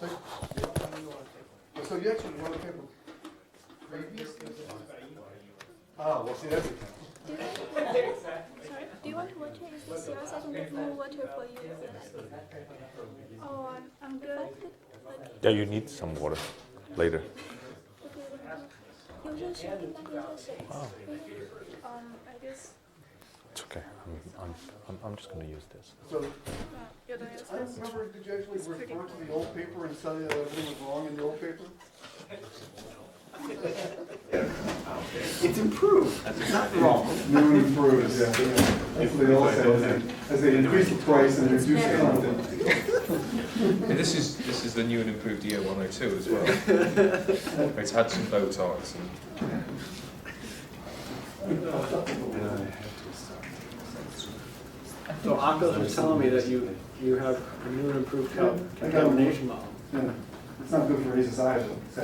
So you actually want a paper previous? Well, see, that's it. Sorry, do you want water? Is this yours? I can get more water for you. Oh, I'm good. Yeah, you need some water later. I guess. It's okay. I'm just going to use this. So, I remember, did you actually refer to the old paper and tell you that everything was wrong in the old paper? It's improved. It's not wrong. New improved, yeah. That's what they all say. As they increase the price and reduce the content. Yeah, this is the new and improved year 102 as well. It's had some Botox. So Akko was telling me that you have a new and improved calibration model. Yeah. It's not good for any society. So.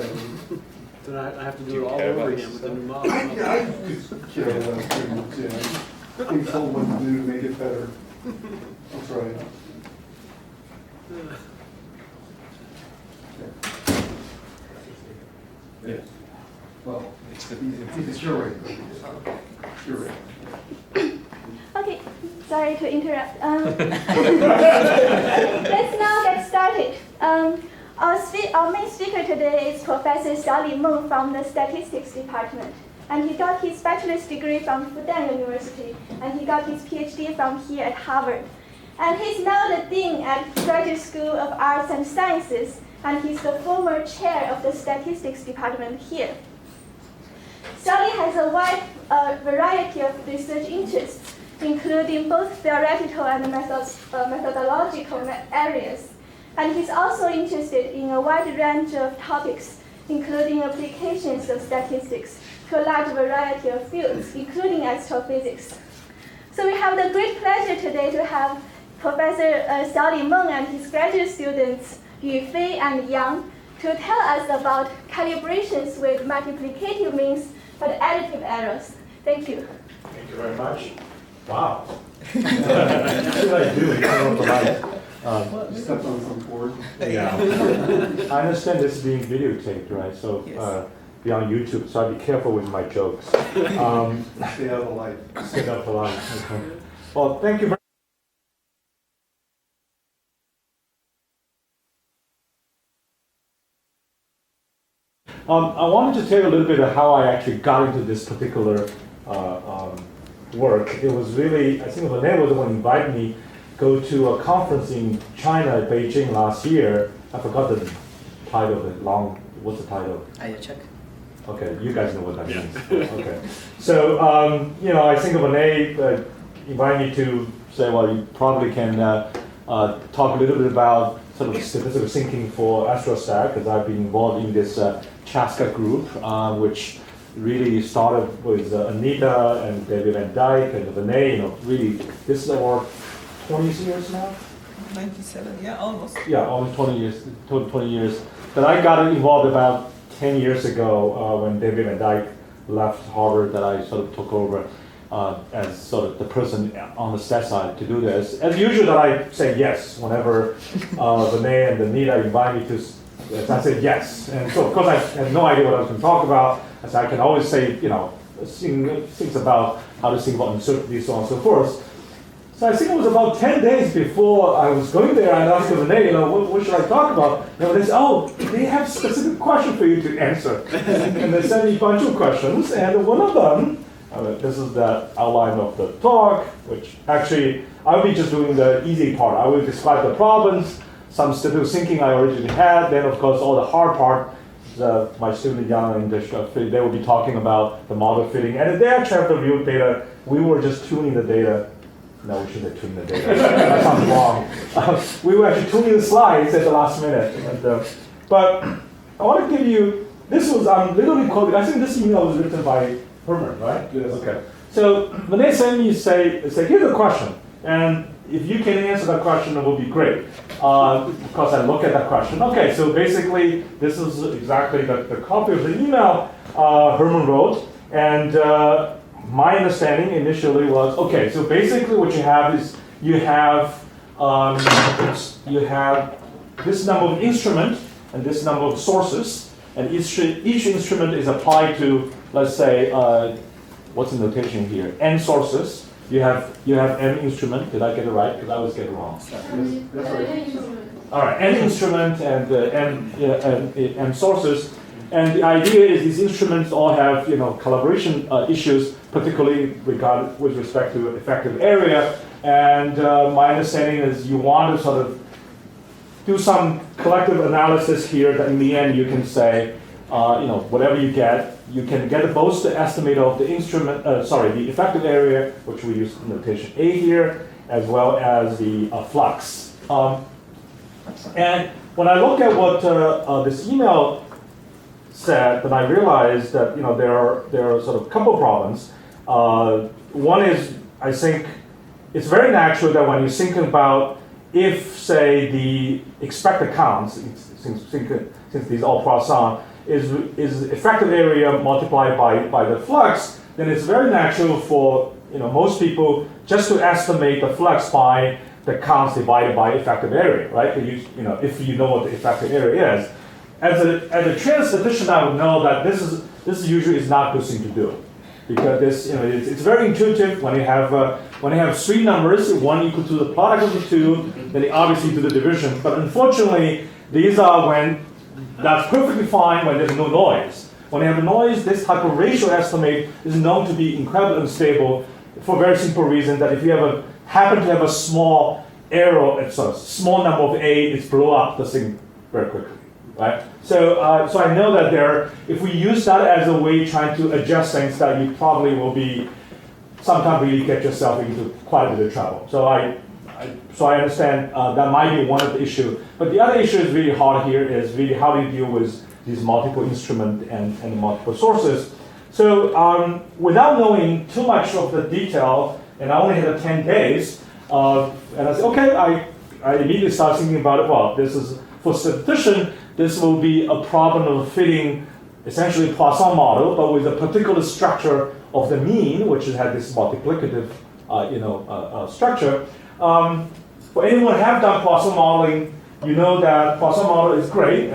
Then I have to do it all over again with the new model. Yeah, I just care about pretty much, yeah. Being told what to do to make it better. That's right. Yeah. Well, it's your rate. Your rate. Okay, sorry to interrupt. Let's now get started. Our main speaker today is Professor Xiao-Li Meng from the Statistics Department. And he got his bachelor's degree from Fudan University, and he got his PhD from here at Harvard. And he's now the Dean at Graduate School of Arts and Sciences, and he's the former chair of the Statistics Department here. Xiao-Li has a wide variety of research interests, including both theoretical and methodological areas. And he's also interested in a wide range of topics, including applications of statistics to a large variety of fields, including astrophysics. So we have the great pleasure today to have Professor Xiao-Li Meng and his graduate students, Xufei and Yang, to tell us about calibrations with multiplicative means for the additive errors. Thank you. Thank you very much. Wow. What did I do? Turn off the light. Stepped on some board. Yeah. I understand this is being videotaped, right? So be on YouTube, so I'll be careful with my jokes. Stay out of the light. Stay out of the light. Okay. Well, thank you very I wanted to tell you a little bit of how I actually got into this particular work. It was really, I think Vinay was the one who invited me go to a conference in China, Beijing last year. I forgot the title, what's the title? Check. Okay, you guys know what that means. Okay. So, I think Vinay invited me to say, well, you probably can talk a little bit about sort of statistical thinking for astrostat, because I've been involved in this Chaska group, which really started with Anita and David Van Dyke and Vinay. Really, this is our 20 years now? 97, yeah, almost. Yeah, almost 20 years. 20 years. But I got involved about 10 years ago when David Van Dyke left Harvard, that I sort of took over as sort of the person on the stat side to do this. As usual, that I say yes whenever Vinay and Anita invite me to. I said yes, and so of course I had no idea what I was going to talk about. As I can always say, things about how to think about uncertainty, so on and so forth. So I think it was about 10 days before I was going there, and I asked Vinay, what should I talk about? And they said, they have a specific question for you to answer. And they sent me a bunch of questions, and one of them, this is the outline of the talk, which actually, I'll be just doing the easy part. I will describe the problems, some statistical thinking I originally had, then of course all the hard part, my student Yang and they will be talking about the model fitting, and they actually have the real data. We were just tuning the data. No, we shouldn't have tuned the data. That sounds wrong. We were actually tuning the slides at the last minute. But I want to give you, I'm literally quoting, I think this email was written by Herman, right? Yes. Okay. So when they send me, say, here's a question. And if you can answer that question, it will be great. Because I look at that question. Okay, so basically, this is exactly the copy of the email Herman wrote. And my understanding initially was, okay, so basically what you have is you have this number of instruments and this number of sources, and each instrument is applied to, let's say, what's the notation here? N sources. You have n instrument. Did I get it right? Because I always get it wrong. That's right. All right, n instrument and n sources. And the idea is these instruments all have, calibration issues, particularly with respect to effective area. And my understanding is you want to sort of do some collective analysis here that in the end you can say, whatever you can get both the estimate of the instrument, the effective area, which we use notation A here, as well as the flux. And when I look at what this email said, then I realized that there are sort of a couple problems. One is, I think it's very natural that when you think about if, say, the expected counts, since these all Poisson, is effective area multiplied by the flux, then it's very natural for most people just to estimate the flux by the counts divided by effective area, right? If you know what the effective area is. As a trained statistician, I would know that this usually is not a good thing to do, because it's very intuitive when you have three numbers, one equal to the product of the two, then you obviously do the division. But unfortunately, these are when that's perfectly fine when there's no noise. When you have noise, this type of ratio estimate is known to be incredibly unstable for a very simple reason that if you happen to have a small error, it's a small number of A, it's blow up the thing very quickly. Right? So I know that if we use that as a way trying to adjust things, that you probably will be sometimes really get yourself into quite a bit of trouble. So I understand that might be one of the issues. But the other issue is really hard here is really how do you deal with these multiple instruments and multiple sources. So without knowing too much of the detail, and I only had 10 days, and I said, okay, I immediately started thinking about it. Well, this is for statistician. This will be a problem of fitting essentially Poisson model, but with a particular structure of the mean, which has this multiplicative, structure. For anyone who have done Poisson modeling, you know that Poisson model is great,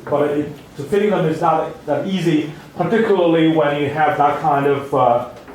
but to fitting them is not that easy, particularly when you have that kind of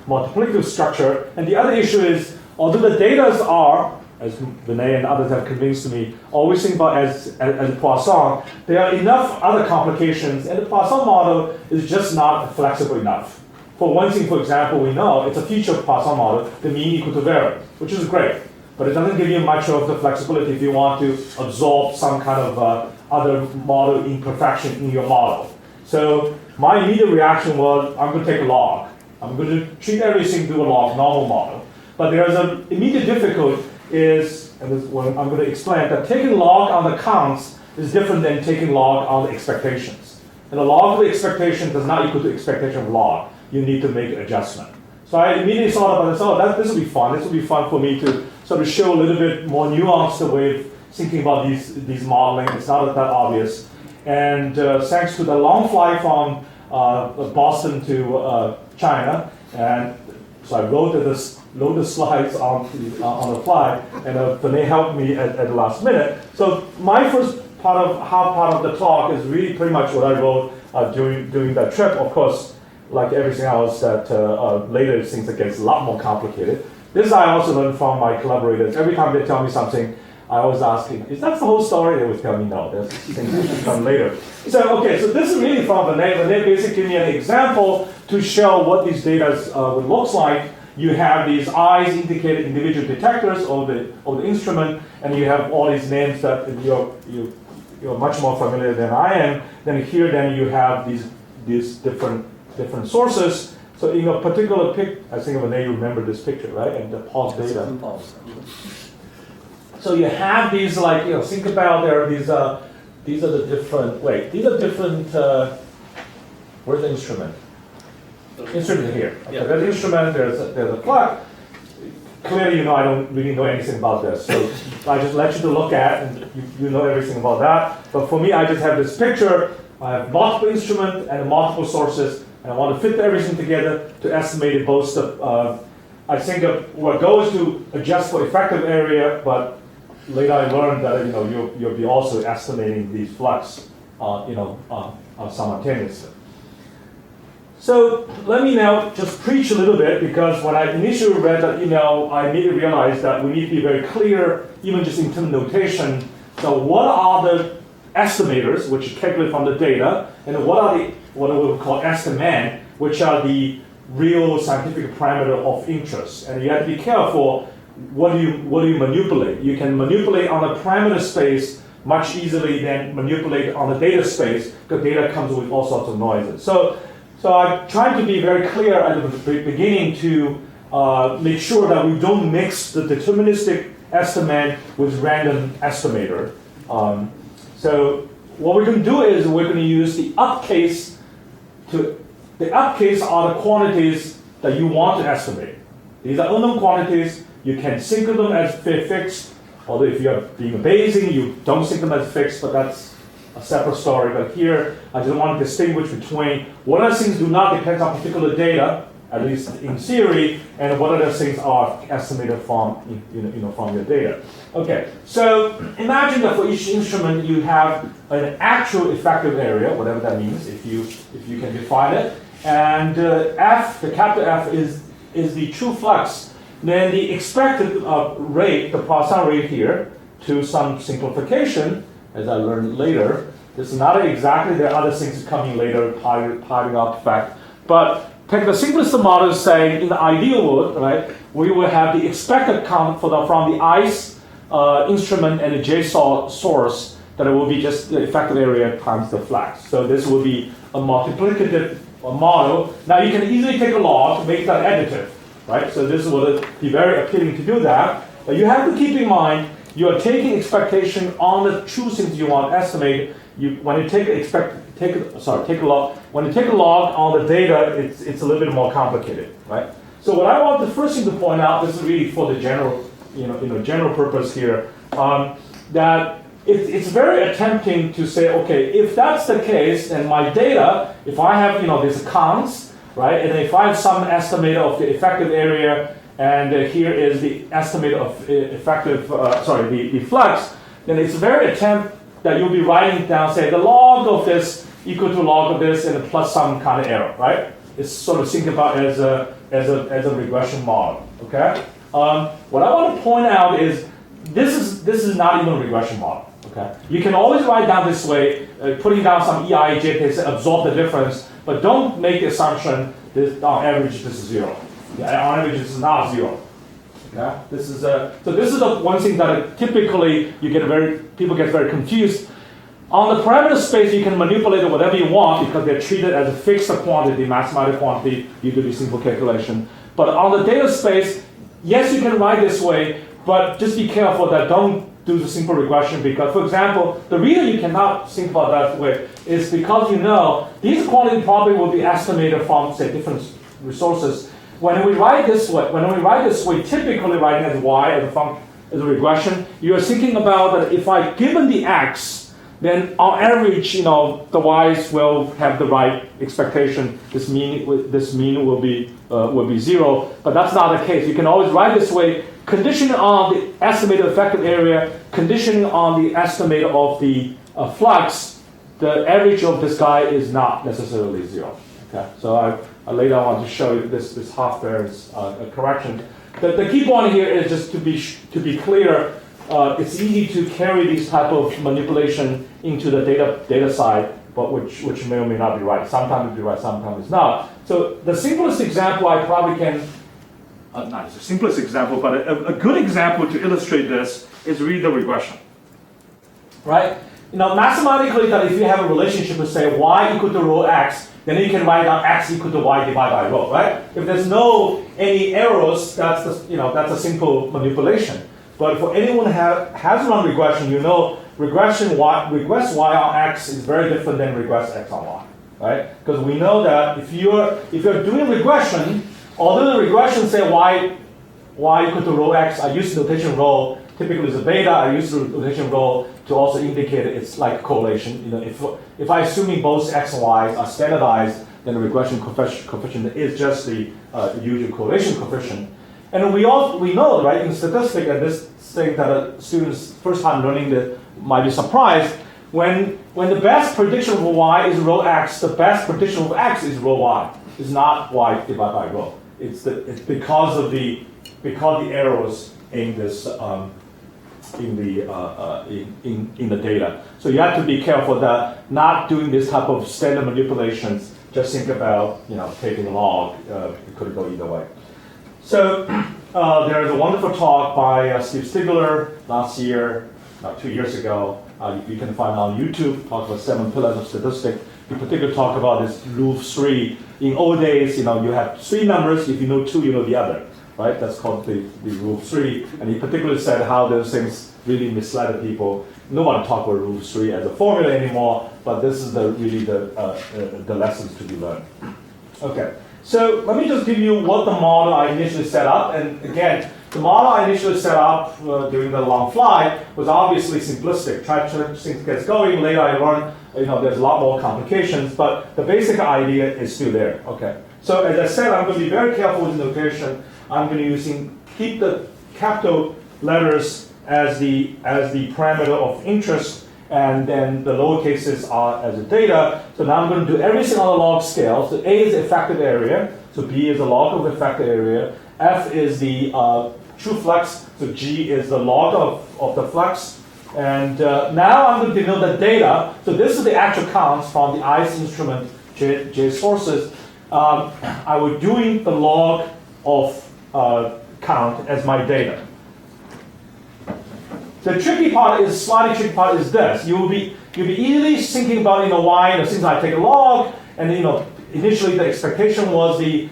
multiplicative structure. And the other issue is, although the data are, as Vinay and others have convinced me, always think about as Poisson, there are enough other complications, and the Poisson model is just not flexible enough. For one thing, for example, we know it's a feature of Poisson model, the mean equal to variance, which is great, but it doesn't give you much of the flexibility if you want to absorb some kind of other model imperfection in your model. So my immediate reaction was, I'm going to take a log. I'm going to treat everything through a log, normal model. But there's an immediate difficulty is, and this is what I'm going to explain, that taking log on the counts is different than taking log on the expectations. And the log of the expectation does not equal to expectation of log. You need to make an adjustment. So I immediately thought about this, this will be fun. This will be fun for me to sort of show a little bit more nuanced way of thinking about these modeling. It's not that obvious. And thanks to the long flight from Boston to China, and so I wrote the slides on the fly, and Vinay helped me at the last minute. So my first part of the talk is really pretty much what I wrote during that trip. Of course, like everything else, that later things that gets a lot more complicated. This I also learned from my collaborators. Every time they tell me something, I always ask him, is that the whole story? They would tell me no, there's things that come later. So this is really from Vinay. Vinay basically gave me an example to show what these data would look like. You have these eyes indicated individual detectors of the instrument, and you have all these names that you're much more familiar than I am. Then you have these different sources. So in a particular I think Vinay, you remember this picture, right? And the pulse data. So you have these think about these are the different. These are different. Where's the instrument? Instrument here. Okay, yeah. There's the instrument. There's a clock. Clearly, I don't really know anything about this, so I just let you to look at, and you know everything about that. But for me, I just have this picture. I have multiple instruments and multiple sources, and I want to fit everything together to estimate both the. I think what goes to adjust for effective area, but later I learned that you'll be also estimating these flux simultaneously. So let me now just preach a little bit, because when I initially read that email, I immediately realized that we need to be very clear, even just in terms of notation. So what are the estimators, which are calculated from the data, and what we would call estimand, which are the real scientific parameter of interest. And you have to be careful what do you manipulate. You can manipulate on the parameter space much easily than manipulate on the data space, because data comes with all sorts of noises. So I tried to be very clear at the beginning to make sure that we don't mix the deterministic estimand with random estimator. So what we're going to do is we're going to use the upcase. The upcase are the quantities that you want to estimate. These are unknown quantities. You can think of them as fixed, although if you're being Bayesian, you don't think them as fixed, but that's a separate story. But here, I just want to distinguish between what other things do not depend on particular data, at least in theory, and what other things are estimated from, from your data. Okay, so imagine that for each instrument you have an actual effective area, whatever that means, if you can define it, and F, the capital F, is the true flux. Then the expected rate, the Poisson rate here, to some simplification, as I learned later. This is not exactly, there are other things coming later, piling up fact. But take the simplest model, saying in the ideal world, right, we will have the expected count from the ICE instrument and the J source, that it will be just the effective area times the flux. So this will be a multiplicative model. Now you can easily take a log to make that additive, right? So this would be very appealing to do that. But you have to keep in mind, you are taking expectation on the true things you want to estimate. When you take a log on the data, it's a little bit more complicated, right? So what I want the first thing to point out, this is really for the general, general purpose here, that it's very tempting to say, okay, if that's the case, then my data, if I have, these counts, right, and if I have some estimate of the effective area, and here is the estimate of effective, the flux, then it's very attempt that you'll be writing down, say, the log of this equal to log of this, and plus some kind of error, right? It's sort of think about as a regression model, okay? What I want to point out is this is not even a regression model, okay? You can always write down this way, putting down some EI, JK, absorb the difference, but don't make the assumption that on average this is 0. Yeah, on average this is not 0. Okay? This is the one thing that typically people get very confused. On the parameter space, you can manipulate it whatever you want because they're treated as a fixed quantity, mathematical quantity. You do the simple calculation. But on the data space, yes, you can write this way, but just be careful that don't do the simple regression, because, for example, the reason you cannot think about that way is because these quantities probably will be estimated from, say, different resources. When we write this way, typically writing as y as a regression, you are thinking about that if I given the x, then on average, the y's will have the right expectation. This mean will be 0, but that's not the case. You can always write this way, conditioning on the estimated effective area, conditioning on the estimate of the flux. The average of this guy is not necessarily 0. Okay, so I later on want to show you this half-variance correction. The key point here is just to be clear. It's easy to carry these type of manipulation into the data side, but which may or may not be right. Sometimes it'll be right, sometimes it's not. So the simplest example I probably can, not the simplest example, but a good example to illustrate this is really the regression, right? Mathematically, that if you have a relationship with, say, y equal to rho x, then you can write down x equal to y divided by rho, right? If there's any errors, that's a simple manipulation. But for anyone who has run regression, regress y on x is very different than regress x on y, right? Because we know that if you're doing regression, although the regression say y equal to rho x, I use notation rho. Typically it's a beta. I use the notation rho to also indicate it's like correlation. If I assuming both x and y are standardized, then the regression coefficient is just the usual correlation coefficient. And we know, right, in statistics, and this thing that students first time learning that might be surprised, when the best prediction of y is rho x, the best prediction of x is rho y. It's not y divided by rho. It's because of the errors in this in the data. So you have to be careful that not doing this type of standard manipulations. Just think about taking a log. It could go either way. So there is a wonderful talk by Steve Stigler last year, 2 years ago. You can find on YouTube. Talk about 7 pillars of statistics. In particular, talk about this rule of 3. In old days, you have 3 numbers. If you know 2, you know the other. Right? That's called the rule of 3. And he particularly said how those things really misled people. Nobody talk about rule of 3 as a formula anymore, but this is really the lessons to be learned. Okay, so let me just give you what the model I initially set up. And again, the model I initially set up during the long flight was obviously simplistic. Try to things get going. Later I learned there's a lot more complications, but the basic idea is still there. Okay, so as I said, I'm going to be very careful with the notation. I'm going to keep the capital letters as the parameter of interest, and then the lower cases are as the data. So now I'm going to do everything on the log scale. So A is the effective area, so B is the log of the effective area, F is the true flux, so G is the log of the flux. And now I'm going to denote the data. So this is the actual counts from the ith instrument J sources. I was doing the log of count as my data. The slightly tricky part is this. You'll be easily thinking about why since I take a log, and initially the expectation was the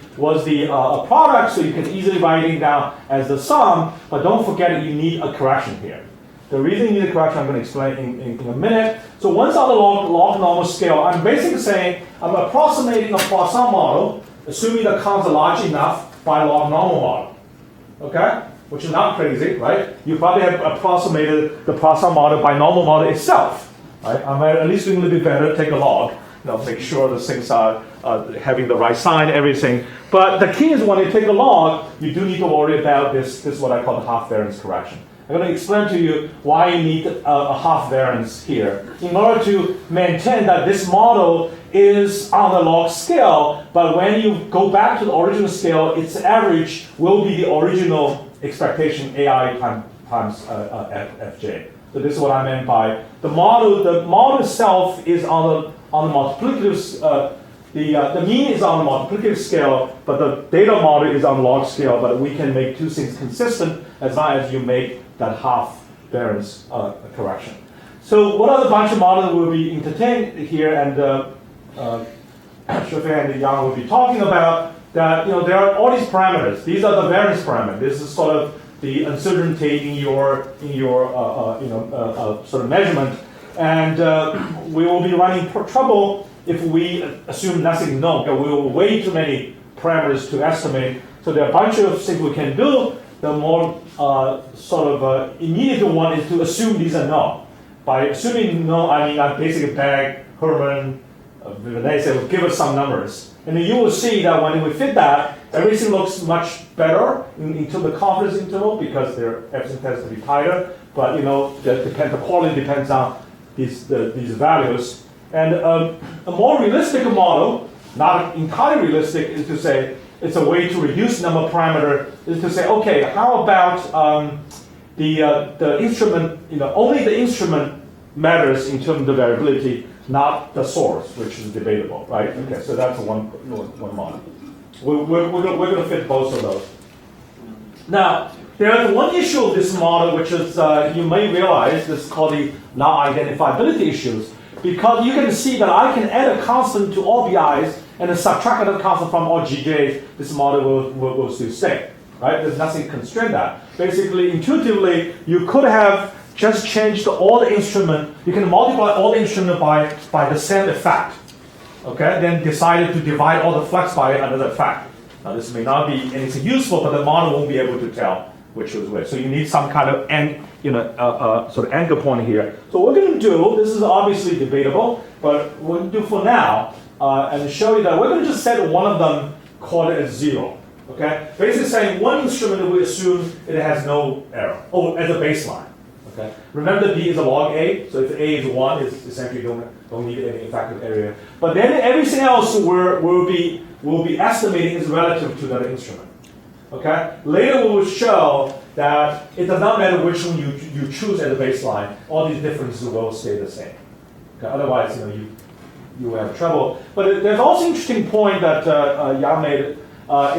product, so you can easily write it down as the sum. But don't forget you need a correction here. The reason you need a correction I'm going to explain in a minute. So once on the log normal scale, I'm basically saying I'm approximating a Poisson model, assuming the counts are large enough by log normal model. Okay? Which is not crazy, right? You probably have approximated the Poisson model by normal model itself, right? I'm at least doing a little bit better, take a log, make sure the things are having the right sign, everything. But the key is when you take a log, you do need to worry about this what I call the half-variance correction. I'm going to explain to you why you need a half-variance here. In order to maintain that this model is on the log scale, but when you go back to the original scale, its average will be the original expectation AI times fj. So this is what I meant by the model. The model itself is on the multiplicative. The mean is on the multiplicative scale, but the data model is on log scale. But we can make two things consistent as long as you make that half variance correction. So what other bunch of models will be entertained here, and Xufei and Yang will be talking about that. There are all these parameters. These are the variance parameters. This is sort of the uncertainty in your sort of measurement, and we will be running trouble if we assume nothing is known. Because we will way too many parameters to estimate. So there are a bunch of things we can do. The more immediate one is to assume these are known. By assuming known, I mean I basically beg Herman, Vinay say, give us some numbers. And then you will see that when we fit that, everything looks much better into the confidence interval because everything tends to be tighter. But the quality depends on these values. And a more realistic model, not entirely realistic, is to say it's a way to reduce number of parameter. Is to say, okay, how about the instrument? Only the instrument matters in terms of the variability, not the source, which is debatable, right? Okay, so that's one model. We're going to fit both of those. Now, there is one issue of this model, which is you may realize this is called the non-identifiability issues, because you can see that I can add a constant to all BIs and then subtract another constant from all GJs. This model will still stay, right? There's nothing constrain that. Basically, intuitively, you could have just changed all the instrument. You can multiply all the instrument by the same effect. Okay, then decided to divide all the flux by another effect. Now this may not be anything useful, but the model won't be able to tell which was which. So you need some kind of sort of anchor point here. So what we're going to do, this is obviously debatable, but what we're going to do for now, and show you that we're going to just set one of them, call it as 0. Okay, basically saying one instrument we assume it has no error, as a baseline. Okay. Remember, B is a log A, so if A is 1, it's essentially don't need any effective area. But then everything else we'll be estimating is relative to that instrument. Okay. Later we will show that it does not matter which one you choose as a baseline. All these differences will stay the same. Okay? Otherwise, you will have trouble. But there's also an interesting point that Yang made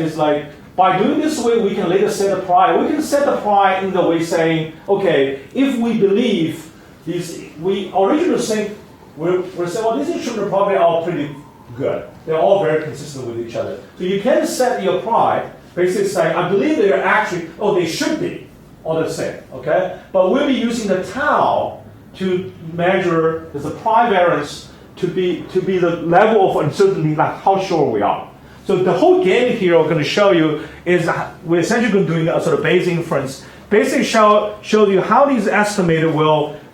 is like, by doing this way, we can later set a pri. We can set the pri in the way saying, okay, if we believe these, we originally think, we're saying, well, these instruments are probably all pretty good. They're all very consistent with each other. So you can set your pri, basically saying, I believe they are actually, they should be all the same, okay? But we'll be using the tau to measure, there's a pri variance to be the level of uncertainty, like how sure we are. So the whole game here we're going to show you is we're essentially going to do a sort of Bayes inference. Basically show you how these estimators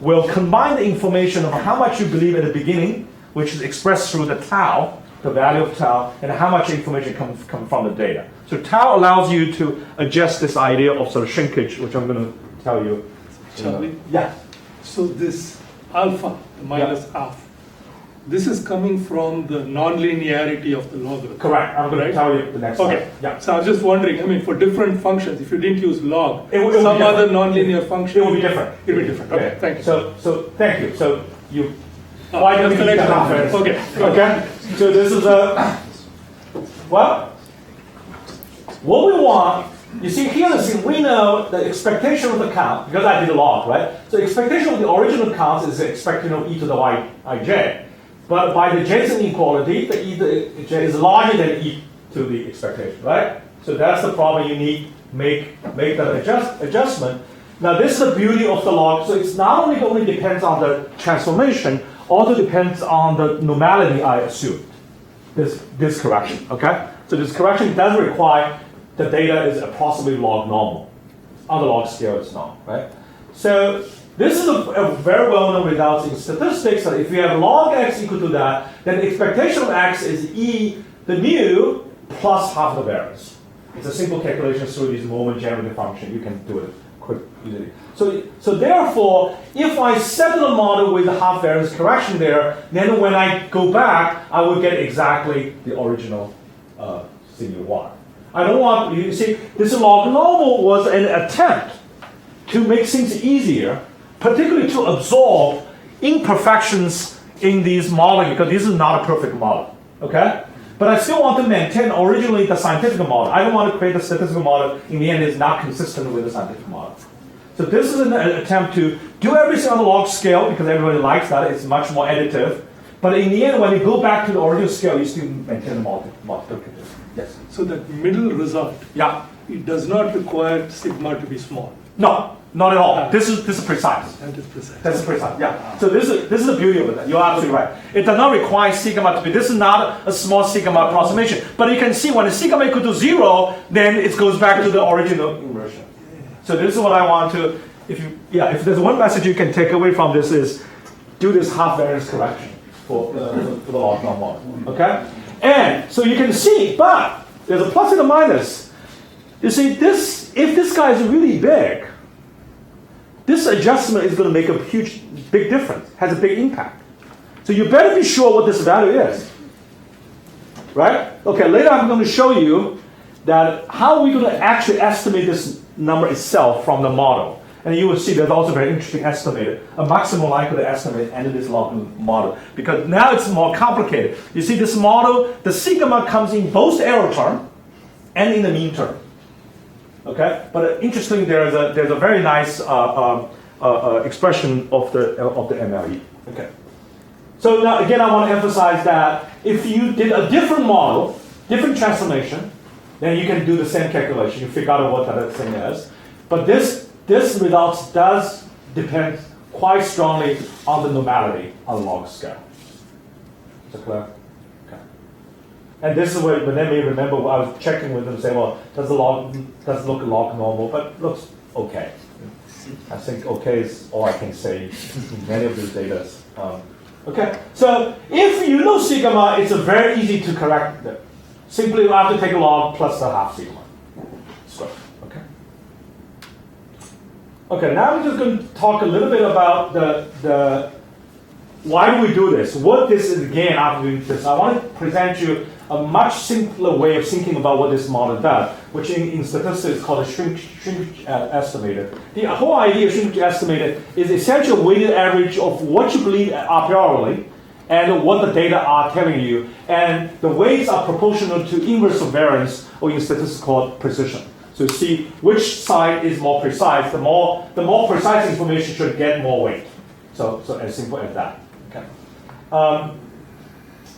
will combine the information of how much you believe at the beginning, which is expressed through the tau, the value of tau, and how much information comes from the data. So tau allows you to adjust this idea of sort of shrinkage, which I'm going to tell you. Xiao-Li? Yeah. So this alpha, the minus half, this is coming from the nonlinearity of the logarithm. Correct. I'm going to tell you the next slide. Okay. Yeah. So I was just wondering, for different functions, if you didn't use log, It will be some other different. nonlinear function. It will be different. It will be different. Okay, Yeah. thank you. So thank you. So you. Why don't we that's use the correct. half-variance? Okay. Okay. So this is what we want. You see here, we know the expectation of the count because I did a log, right? So expectation of the original count is the expectation of e to the ij. But by the Jason inequality, the e to the j is larger than e to the expectation, right? So that's the problem you need make that adjustment. Now this is the beauty of the log. So it's not only depends on the transformation, also depends on the normality I assumed. This correction, okay? So this correction does require the data is approximately log normal. On the log scale, it's not, right? So this is a very well-known result in statistics that if you have log x equal to that, then the expectation of x is e, the mu, plus half the variance. It's a simple calculation through this moment generative function. You can do it quick, easily. So therefore, if I set the model with the half variance correction there, then when I go back, I will get exactly the original thing you want. I don't want, you see, this log normal was an attempt to make things easier, particularly to absorb imperfections in these modeling, because this is not a perfect model, okay? But I still want to maintain originally the scientific model. I don't want to create a statistical model, in the end is not consistent with the scientific model. So this is an attempt to do everything on the log scale, because everybody likes that, it's much more additive. But in the end, when you go back to the original scale, you still maintain the multiplicative. Yes? So that middle result, Yeah. it does not require sigma to be small. No, not at all. This is precise. That is precise. That's precise. Yeah. So this is the beauty of it. You're absolutely right. It does not require sigma to be. This is not a small sigma approximation. But you can see when the sigma equal to 0, then it goes back to the original inversion. So this is what I want to. If there's one message you can take away from this is do this half variance correction for the log normal model. Okay. And so you can see, but there's a plus and a minus. You see, if this guy is really big, this adjustment is going to make a big difference, has a big impact. So you better be sure what this value is. Right? Okay, later I'm going to show you that how we're going to actually estimate this number itself from the model. And you will see there's also a very interesting estimator, a maximum likelihood estimate and this log model. Because now it's more complicated. You see this model, the sigma comes in both error term and in the mean term. Okay? But interestingly, there's a very nice expression of the MLE. Okay. So now again, I want to emphasize that if you did a different model, different transformation, then you can do the same calculation. You figure out what that thing is. But this result does depend quite strongly on the normality on the log scale. Is that clear? Okay. And this is where, when they may remember, I was checking with them, saying, well, does it look log normal? But it looks okay. I think okay is all I can say in many of these data. Okay, so if you know sigma, it's very easy to correct it. Simply you have to take a log plus the half sigma. So, okay. Okay, now I'm just going to talk a little bit about the why do we do this? What this is again after doing this. I want to present you a much simpler way of thinking about what this model does, which in statistics is called a shrinkage estimator. The whole idea of shrinkage estimator is essentially a weighted average of what you believe a priori and what the data are telling you, and the weights are proportional to inverse of variance, or in statistics called precision. So see which side is more precise. The more precise information should get more weight. So as simple as that. Okay.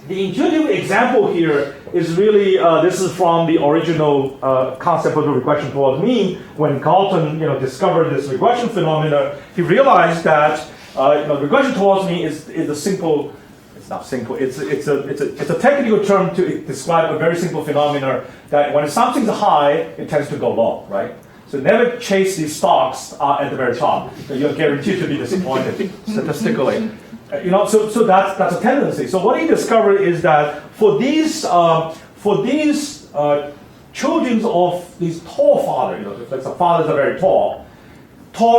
The intuitive example here is really this is from the original concept of the regression towards mean. When Galton discovered this regression phenomena, he realized that regression towards mean is a simple. It's not simple. It's a technical term to describe a very simple phenomena that when something's high, it tends to go low, right? So never chase these stocks at the very top. You're guaranteed to be disappointed statistically. So that's a tendency. So what he discovered is that for these children of these tall fathers, like the fathers are very tall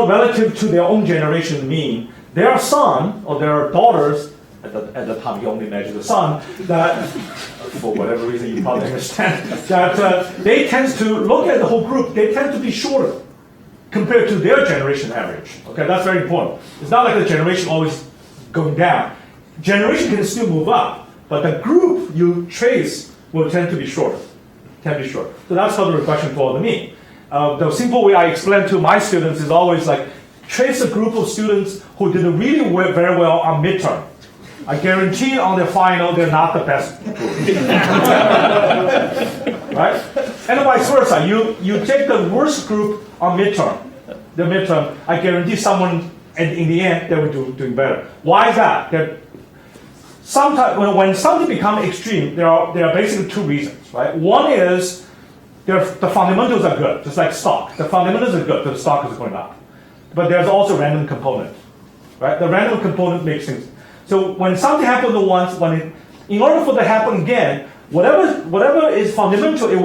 relative to their own generation mean, their son or their daughters. At the time, you only measure the son. That, for whatever reason, you probably understand, that they tend to look at the whole group. They tend to be shorter compared to their generation average. Okay, that's very important. It's not like the generation always going down. Generation can still move up, but the group you trace will tend to be shorter. So that's how the regression toward the mean. The simple way I explain to my students is always like trace a group of students who did really very well on midterm. I guarantee on their final, they're not the best group. Right? And vice versa. You take the worst group on the midterm, I guarantee someone, in the end, they will doing better. Why is that? Sometimes when something becomes extreme, there are basically two reasons, right? One is the fundamentals are good, just like stock. The fundamentals are good, the stock is going up. But there's also a random component, right? The random component makes things. So when something happens once, in order for that to happen again, whatever is fundamental, it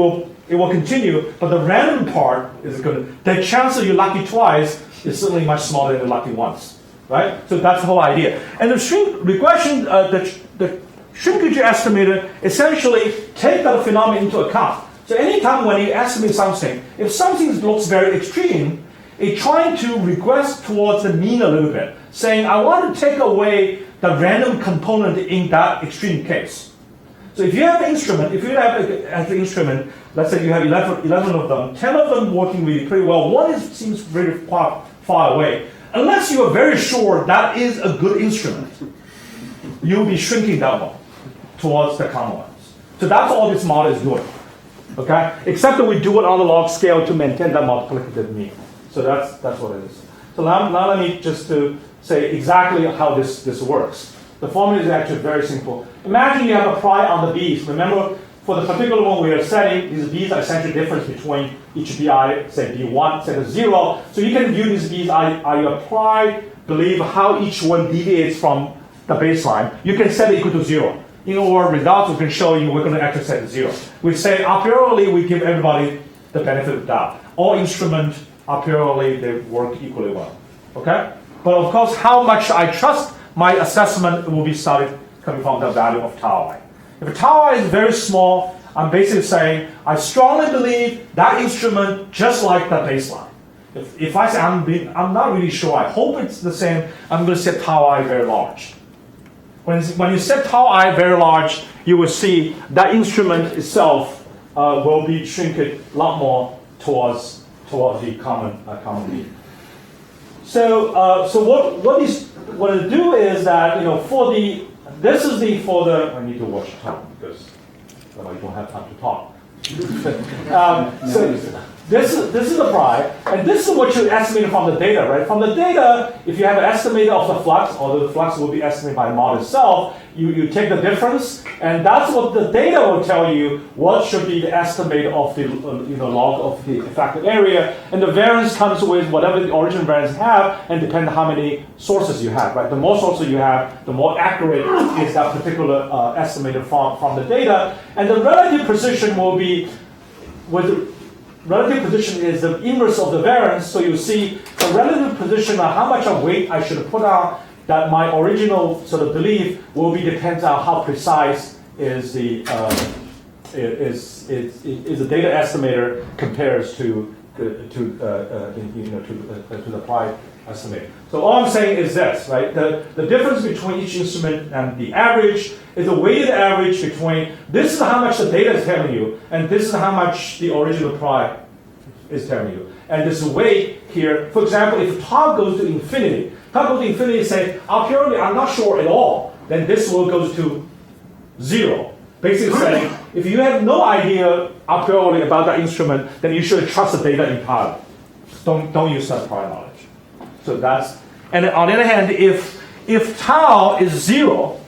will continue. But the random part is going to. The chance that you're lucky twice is certainly much smaller than lucky once, right? So that's the whole idea. And the regression, the shrinkage estimator essentially take that phenomenon into account. So anytime when you estimate something, if something looks very extreme, it's trying to regress towards the mean a little bit, saying I want to take away the random component in that extreme case. So if you have an instrument, let's say you have 11 of them, 10 of them working really pretty well, one seems very far away. Unless you are very sure that is a good instrument, you'll be shrinking that one towards the common ones. So that's all this model is doing. Okay? Except that we do it on the log scale to maintain that multiplicative mean. So that's what it is. So now let me just to say exactly how this works. The formula is actually very simple. Imagine you have a pry on the bees. Remember, for the particular one we are setting, these bees are essentially difference between each bi, say b1, say 0. So you can view these bees, are you apply, believe how each one deviates from the baseline. You can set it equal to 0. In our results, we can show you we're going to actually set it 0. We say a priori, we give everybody the benefit of the doubt. All instruments, a priori, they work equally well. Okay? But of course, how much I trust my assessment will be started coming from the value of tau I. If tau I is very small, I'm basically saying I strongly believe that instrument just like the baseline. If I say I'm not really sure, I hope it's the same, I'm going to set tau I very large. When you set tau I very large, you will see that instrument itself will be shrinked a lot more towards the common mean. So what it do is that I need to watch time because I don't have time to talk. So this is the pry, and this is what you estimate from the data, right? From the data, if you have an estimator of the flux, although the flux will be estimated by the model itself, you take the difference, and that's what the data will tell you what should be the estimate of the log of the effective area, and the variance comes with whatever the origin variance have, and depends on how many sources you have, right? The more sources you have, the more accurate is that particular estimator from the data, and the relative precision will be with relative position is the inverse of the variance, so you see the relative position of how much of weight I should put on that my original sort of belief will be depends on how precise is the data estimator compares to the applied estimator. So all I'm saying is this, right? The difference between each instrument and the average is a weighted average between this is how much the data is telling you, and this is how much the original applied is telling you. And this weight here, for example, if tau goes to infinity, say, apparently I'm not sure at all, then this will go to 0. Basically saying, if you have no idea a priori about that instrument, then you should trust the data entirely. Don't use that prior knowledge. So that's, and on the other hand, if tau is 0,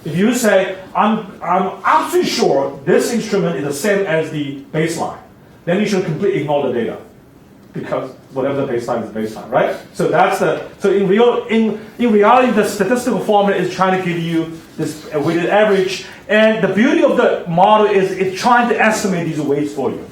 if you say, I'm absolutely sure this instrument is the same as the baseline, then you should completely ignore the data. Because whatever the baseline is baseline, right? So that's in reality, the statistical formula is trying to give you this weighted average, and the beauty of the model is it's trying to estimate these weights for you.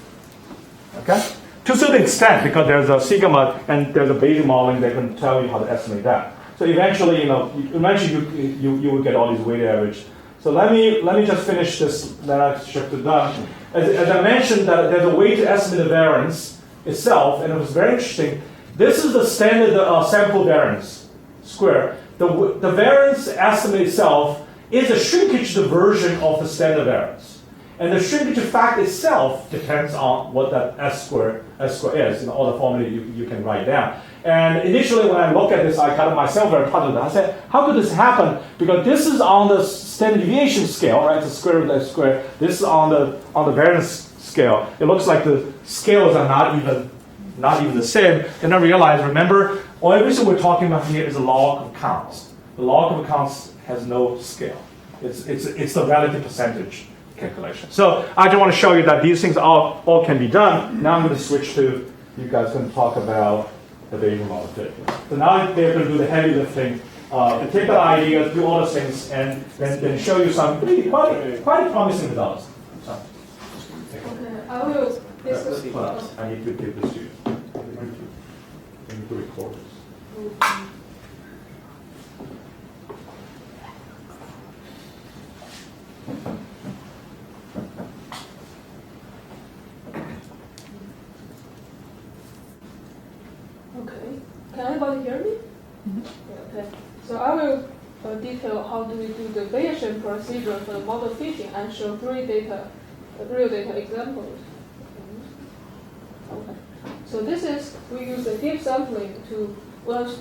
Okay? To a certain extent, because there's a sigma and there's a Bayesian modeling that can tell you how to estimate that. So eventually, you will get all these weighted average. So let me just finish this. Then I should be done. As I mentioned, that there's a way to estimate the variance itself, and it was very interesting. This is the standard sample variance square. The variance estimate itself is a shrinkage version of the standard variance. And the shrinkage fact itself depends on what that S square is, all the formula you can write down. And initially when I look at this, I got myself very puzzled. I said, how could this happen? Because this is on the standard deviation scale, right? The square root of that square. This is on the variance scale. It looks like the scales are not even the same. And I realized, remember, everything we're talking about here is a log of counts. The log of counts has no scale. It's the relative percentage calculation. So I just want to show you that these things all can be done. Now I'm going to switch to, you guys going to talk about the Bayesian model. So now they're going to do the heavy lifting. And take that idea, do all those things, and then show you some really quite promising results. So, okay, I will discuss. I need to give this to you. I need to record this. Okay, can anybody hear me? Yeah, okay, so I will detail how do we do the Bayesian procedure for the model fitting and show three real data examples. Okay, so this is, we use the deep sampling to,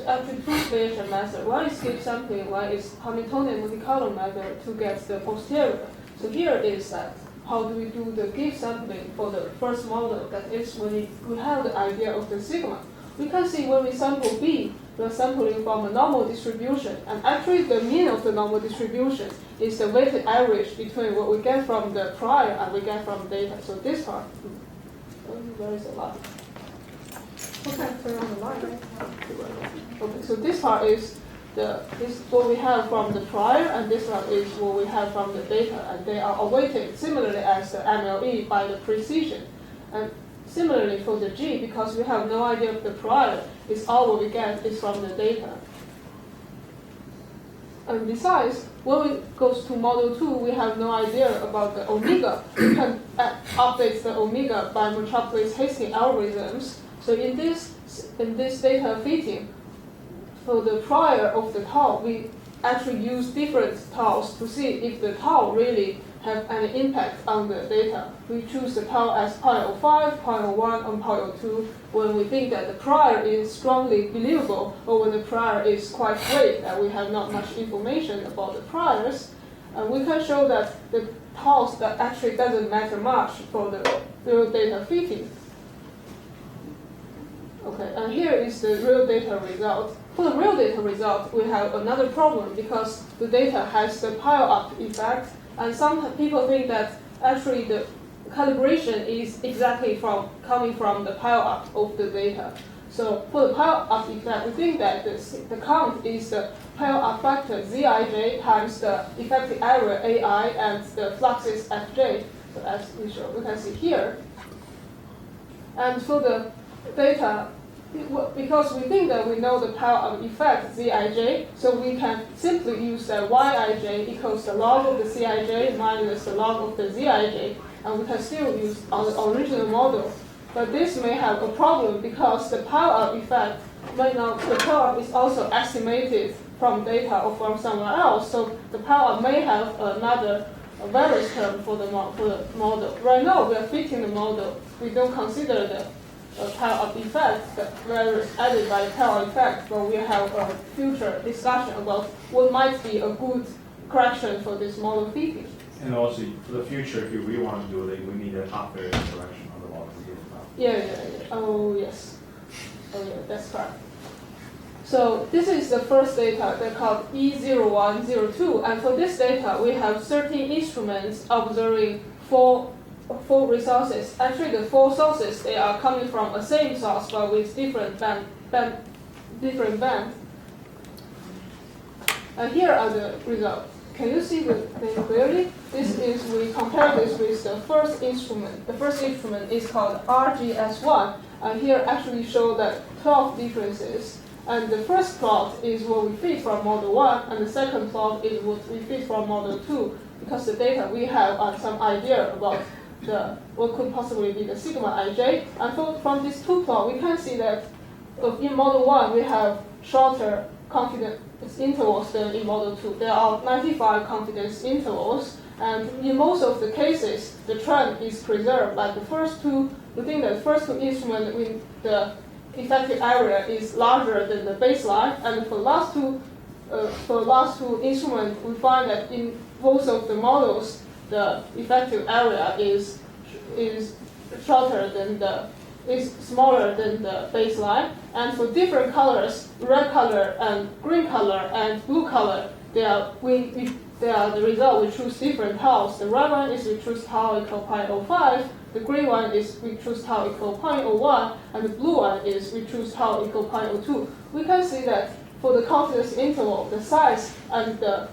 actually two Bayesian methods. One is deep sampling, one is Hamiltonian multi-column method to get the posterior. So here is that, how do we do the deep sampling for the first model? That is when we have the idea of the sigma. We can see when we sample B, we are sampling from a normal distribution, and actually the mean of the normal distribution is the weighted average between what we get from the prior and we get from data. So this part, there is a lot. Okay, turn on the light. Okay, so this part is what we have from the prior, and this one is what we have from the data, and they are awaited similarly as the MLE by the precision. And similarly for the G, because we have no idea of the prior, it's all what we get is from the data. And besides, when we go to model 2, we have no idea about the omega. We can update the omega by Metropolis-Hastings algorithms. So in this data fitting, for the prior of the tau, we actually use different taus to see if the tau really have any impact on the data. We choose the tau as 0.05, 0.01, and 0.02 when we think that the prior is strongly believable, or when the prior is quite vague, that we have not much information about the priors. And we can show that the taus that actually doesn't matter much for the real data fitting. Okay, and here is the real data result. For the real data result, we have another problem because the data has the pile-up effect, and some people think that actually the calibration is exactly coming from the pile-up of the data. So for the pile-up effect, we think that the count is the pile-up factor Zij times the effective area Ai and the fluxes Fj. So as we can see here. And for the data, because we think that we know the power of effect Zij, so we can simply use that Yij equals the log of the Cij minus the log of the Zij, and we can still use our original model. But this may have a problem because the power of effect the power is also estimated from data or from somewhere else, so the power may have another variance term for the model. Right now we are fitting the model. We don't consider the power of effect, the variance added by the power effect, but we have a future discussion about what might be a good correction for this model fitting. And also, for the future, if you really want to do it, we need a half-variance correction on the model. Yeah. Oh, yes. Oh, yeah, that's correct. So this is the first data. They're called E0102. And for this data, we have 13 instruments observing four resources. Actually, the 4 sources, they are coming from the same source, but with different different band. And here are the results. Can you see the thing clearly? This is, we compare this with the first instrument. The first instrument is called RGS1. And here actually show that 12 differences. And the first plot is what we fit from model 1, and the second plot is what we fit from model 2, because the data we have are some idea about what could possibly be the sigma ij. And from these 2 plots, we can see that in model 1 we have shorter confidence intervals than in model 2. There are 95 confidence intervals, and in most of the cases, the trend is preserved. Like the first 2, we think that the first 2 instruments with the effective area is larger than the baseline, and for last two instruments, we find that in both of the models, the effective area is smaller than the baseline. And for different colors, red color and green color and blue color, they are the result. We choose different taus. The red one is we choose tau equal 0.05. The green one is we choose tau equal 0.01, and the blue one is we choose tau equal 0.02. We can see that for the confidence interval, the size and the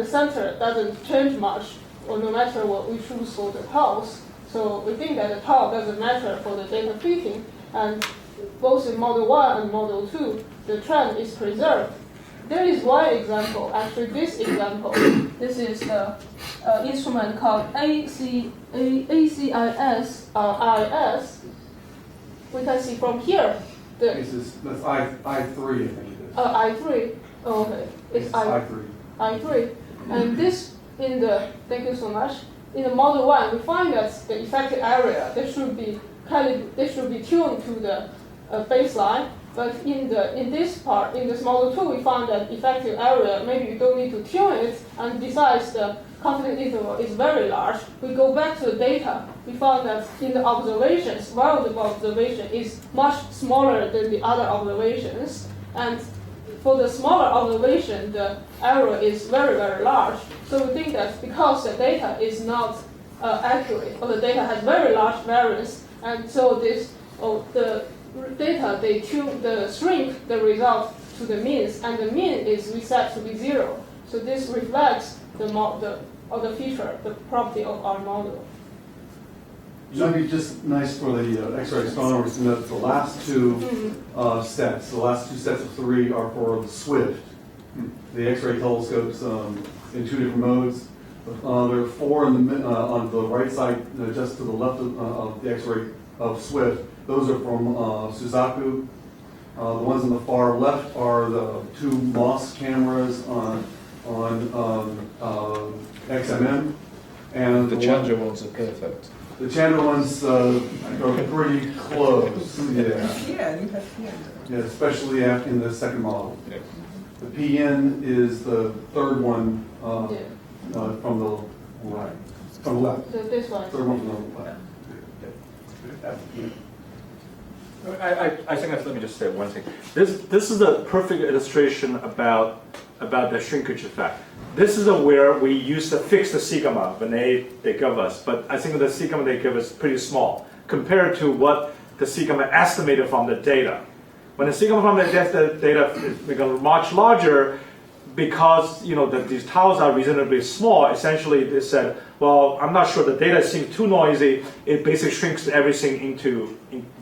center doesn't change much, or no matter what we choose for the taus. So we think that the tau doesn't matter for the data fitting, and both in model 1 and model 2, the trend is preserved. There is one example, actually this example. This is the instrument called ACIS. We can see from here. That's I3, I think it is. I3. Oh, okay. It's I3. I3. And this thank you so much. In the model 1, we find that the effective area, they should be tuned to the baseline. But in this model 2, we found that effective area, maybe you don't need to tune it, and besides the confidence interval is very large. We go back to the data, we found that in the observations, one of the observation is much smaller than the other observations. And for the smaller observation, the error is very, very large. So we think that because the data is not accurate, or the data has very large variance, and so the data, they shrink the result to the means, and the mean is reset to be 0. So this reflects the feature, the property of our model. It might be just nice for the X-ray astronomers to know that the last 2 sets, the last 2 sets of 3 are for the SWIFT, the X-ray telescopes in 2 different modes. There are 4 on the right side, just to the left of the X-ray of SWIFT. Those are from Suzaku. The ones on the far left are the 2 MOS cameras on XMM. And The Chandra ones are perfect. The Chandra ones are pretty close. Yeah. Yeah, you have here. Yeah, especially in the second model. Yeah. The PN is the third one from the right. From the left. This one. Third one from the left. I think let me just say one thing. This is a perfect illustration about the shrinkage effect. This is where we use the fixed sigma when they give us, but I think the sigma they give us is pretty small compared to what the sigma estimated from the data. When the sigma from the data becomes much larger, because these taus are reasonably small, essentially they said, well, I'm not sure the data seems too noisy. It basically shrinks everything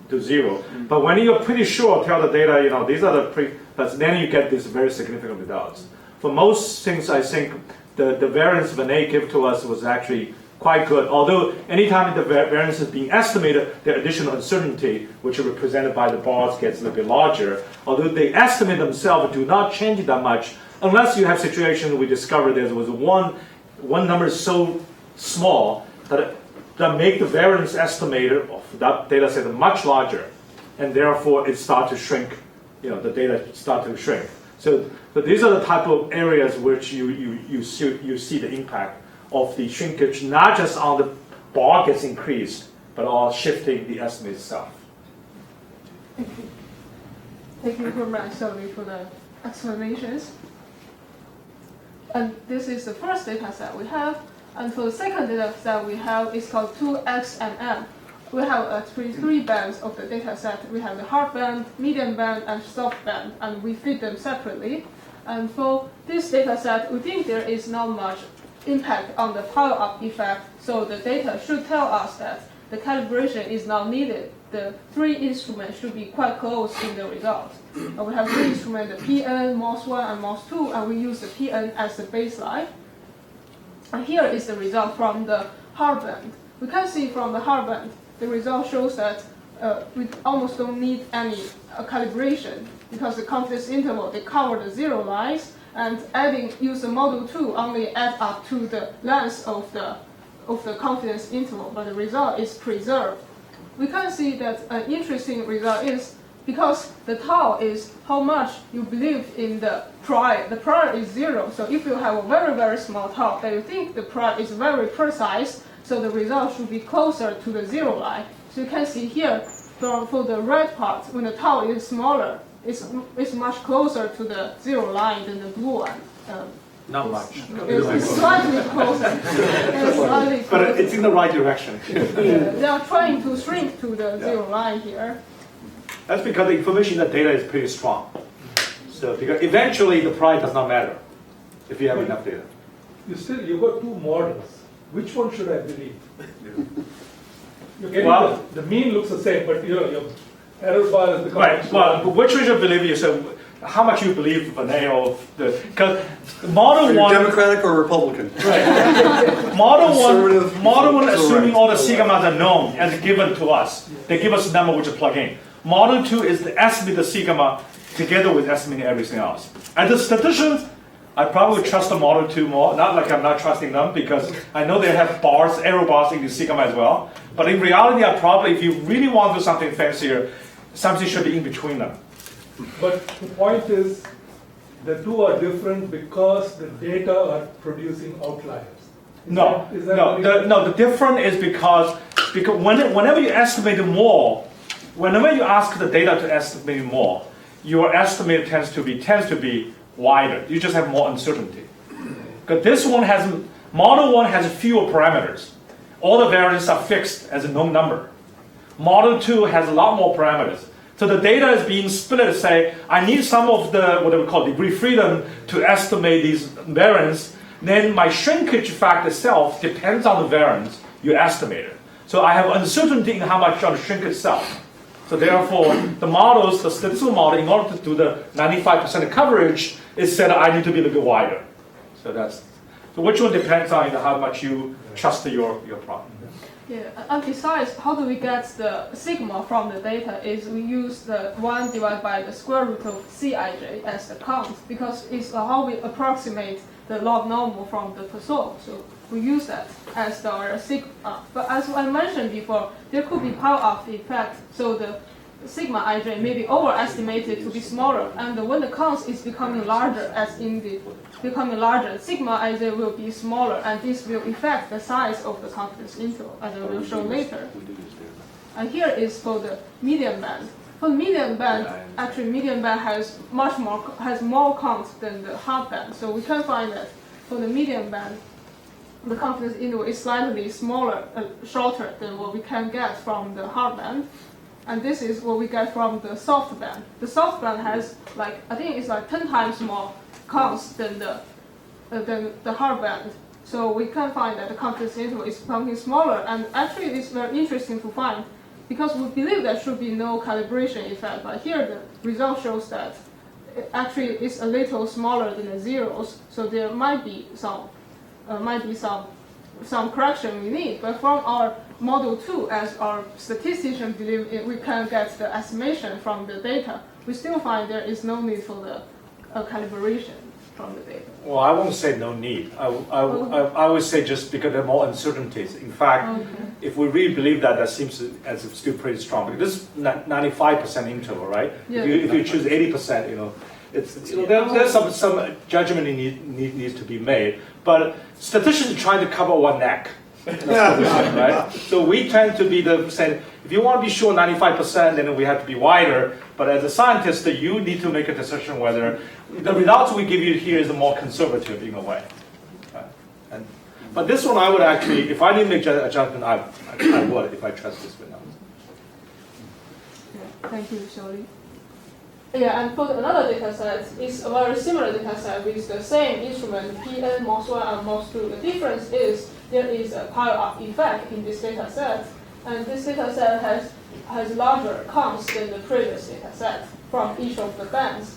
to 0. But when you're pretty sure, tell the data, these are but then you get these very significant results. For most things, I think the variance Vinay gave to us was actually quite good. Although anytime the variance is being estimated, the additional uncertainty, which is represented by the bars, gets a little bit larger. Although the estimate themselves do not change that much, unless you have situations we discovered there was one number so small that make the variance estimator of that data set much larger, and therefore it starts to shrink. The data start to shrink. So these are the type of areas which you see the impact of the shrinkage, not just on the bar gets increased, but on shifting the estimate itself. Thank you. Thank you, Herman and Xiao-Li, for the explanations. And this is the first data set we have. And for the second data set we have, it's called 2X and M. We have three bands of the data set. We have the hard band, medium band, and soft band, and we feed them separately. And for this data set, we think there is not much impact on the pile-up effect, so the data should tell us that the calibration is not needed. The three instruments should be quite close in the result. We have three instruments, the PN, MOS1, and MOS2, and we use the PN as the baseline. And here is the result from the hard band. We can see from the hard band, the result shows that we almost don't need any calibration, because the confidence interval, they cover the 0 lines, and use the model 2 only add up to the length of the confidence interval, but the result is preserved. We can see that an interesting result is because the tau is how much you believe in the prior. The prior is 0, so if you have a very, very small tau, then you think the prior is very precise, so the result should be closer to the 0 line. So you can see here, for the red part, when the tau is smaller, it's much closer to the 0 line than the blue one. Not much. It's slightly closer. But it's in the right direction. They are trying to shrink to the 0 line here. That's because the information in the data is pretty strong. So because eventually the price does not matter if you have enough data. You got two models. Which one should I believe? You're getting Well, the mean looks the same, but your error bar is the Right. Well, which one should believe you? So how much you believe Vinay of the because model Are you one. Democratic or Republican? Right. Model one, Conservative, assuming all the correct. sigmas are known and given to us. They give us a number which is plug in. Model 2 is the estimate the sigma together with estimating everything else. And the statisticians, I probably trust the model 2 more. Not like I'm not trusting them, because I know they have bars, error bars in the sigma as well. But in reality, I probably, if you really want to do something fancier, something should be in between them. But the point is, the two are different because the data are producing outliers. No, Is that the difference is because whenever you estimate more, whenever you ask the data to estimate more, your estimate tends to be wider. You just have more uncertainty. Because this one model 1 has fewer parameters. All the variances are fixed as a known number. Model 2 has a lot more parameters. So the data is being split, say, I need some of the, what we call degree freedom to estimate these variance. Then my shrinkage factor itself depends on the variance you estimated. So I have uncertainty in how much on the shrink itself. So therefore, the statistical model, in order to do the 95% coverage, is said I need to be a little bit wider. So which one depends on how much you trust your problem. Yeah, and besides, how do we get the sigma from the data is we use the 1 divided by the square root of Cij as the count, because it's how we approximate the log normal from the Poisson. So we use that as our sigma. But as I mentioned before, there could be pile-up effect, so the sigma ij may be overestimated to be smaller, and when the count is becoming larger, sigma ij will be smaller, and this will affect the size of the confidence interval, as I will show later. And here is for the medium band. For the medium band, actually medium band has more count than the hard band, so we can find that for the medium band, the confidence interval is slightly smaller, shorter than what we can get from the hard band. And this is what we get from the soft band. The soft band has I think it's 10 times more counts than the hard band. So we can find that the confidence interval is becoming smaller. And actually it's very interesting to find, because we believe there should be no calibration effect, but here the result shows that it actually is a little smaller than the zeros, so there might be some correction we need. But from our model 2, as our statistician believe we can get the estimation from the data, we still find there is no need for the calibration from the data. Well, I won't say no need. I would say just because there are more uncertainties. In fact, if we really believe that, that seems as it's still pretty strong. Because this is 95% interval, right? Yeah. If you choose 80%, there's some judgment needs to be made. But statisticians are trying to cover one neck. Right? So we tend to be saying, if you want to be sure 95%, then we have to be wider. But as a scientist, you need to make a decision whether the results we give you here is more conservative in a way. Right? But this one, I would actually, if I need to make a judgment, I would if I trust this result. Yeah, thank you, Xiao-Li. Yeah, and for another data set, it's a very similar data set with the same instrument, PN, MOS1, and MOS2. The difference is there is a pile-up effect in this data set, and this data set has larger counts than the previous data set from each of the bands.